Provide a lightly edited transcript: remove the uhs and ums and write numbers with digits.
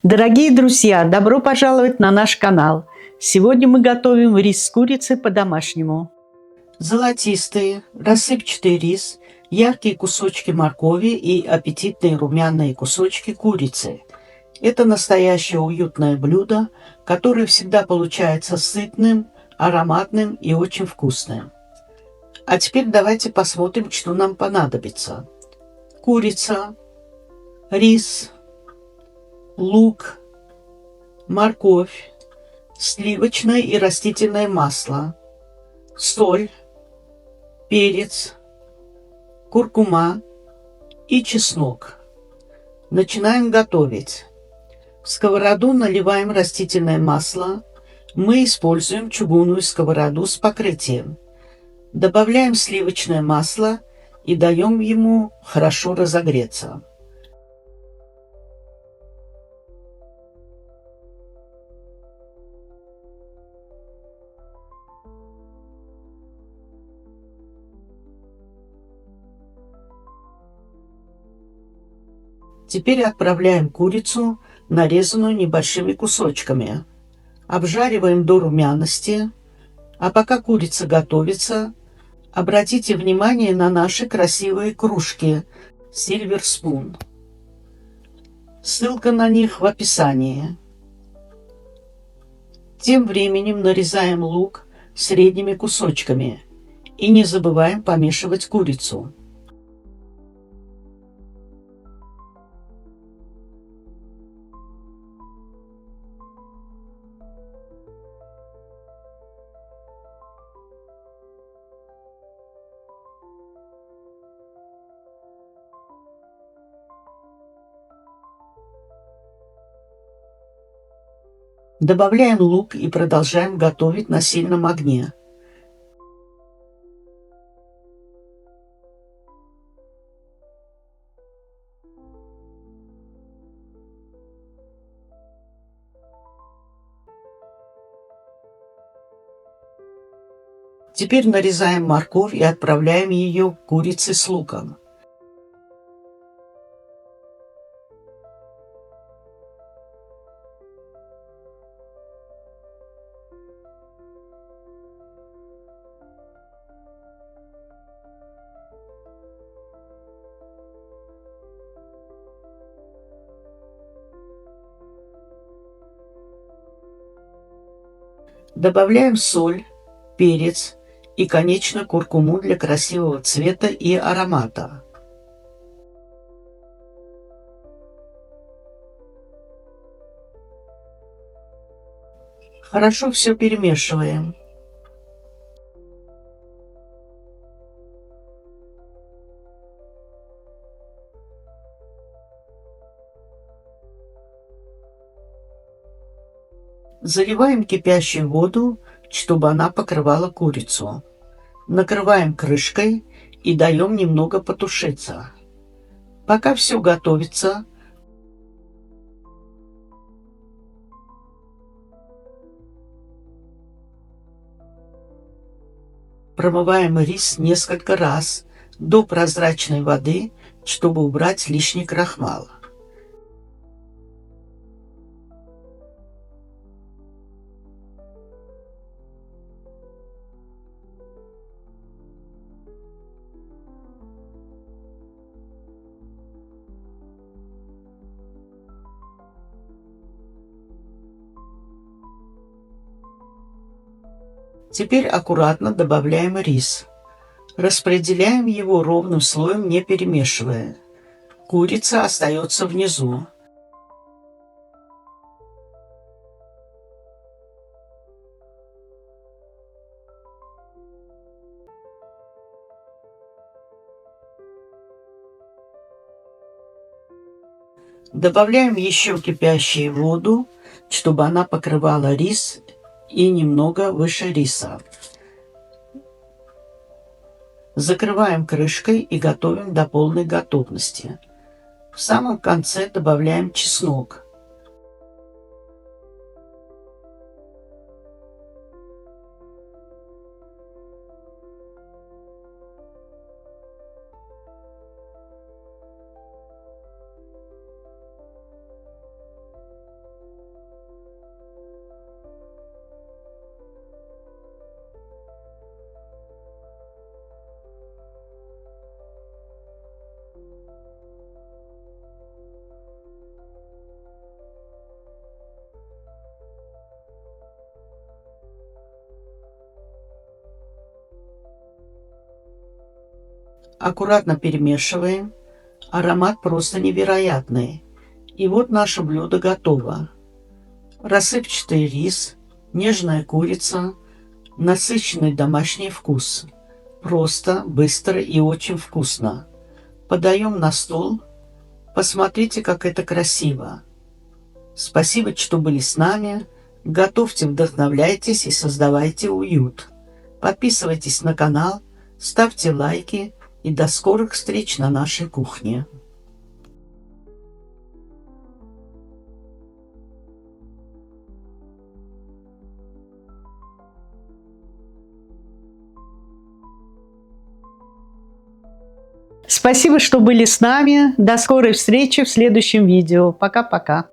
Дорогие друзья, добро пожаловать на наш канал. Сегодня мы готовим рис с курицей по-домашнему. Золотистый, рассыпчатый рис, яркие кусочки моркови и аппетитные румяные кусочки курицы. Это настоящее уютное блюдо, которое всегда получается сытным, ароматным и очень вкусным. А теперь давайте посмотрим, что нам понадобится. Курица, рис, лук, морковь, сливочное и растительное масло, соль, перец, куркума и чеснок. Начинаем готовить. В сковороду наливаем растительное масло. Мы используем чугунную сковороду с покрытием. Добавляем сливочное масло и даем ему хорошо разогреться. Теперь отправляем курицу, нарезанную небольшими кусочками. Обжариваем до румяности. А пока курица готовится, обратите внимание на наши красивые кружки Silver Spoon. Ссылка на них в описании. Тем временем нарезаем лук средними кусочками и не забываем помешивать курицу. Добавляем лук и продолжаем готовить на сильном огне. Теперь нарезаем морковь и отправляем ее к курице с луком. Добавляем соль, перец и, конечно, куркуму для красивого цвета и аромата. Хорошо все перемешиваем. Заливаем кипящую воду, чтобы она покрывала курицу. Накрываем крышкой и даем немного потушиться. Пока все готовится, промываем рис несколько раз до прозрачной воды, чтобы убрать лишний крахмал. Теперь аккуратно добавляем рис. Распределяем его ровным слоем, не перемешивая. Курица остается внизу. Добавляем еще кипящую воду, чтобы она покрывала рис и немного выше риса. Закрываем крышкой и готовим до полной готовности. В самом конце добавляем чеснок. Аккуратно перемешиваем. Аромат просто невероятный. И вот наше блюдо готово. Рассыпчатый рис, нежная курица, насыщенный домашний вкус. Просто, быстро и очень вкусно. Подаем на стол. Посмотрите, как это красиво. Спасибо, что были с нами. Готовьте, вдохновляйтесь и создавайте уют. Подписывайтесь на канал, ставьте лайки и до скорых встреч на нашей кухне. Спасибо, что были с нами. До скорой встречи в следующем видео. Пока-пока.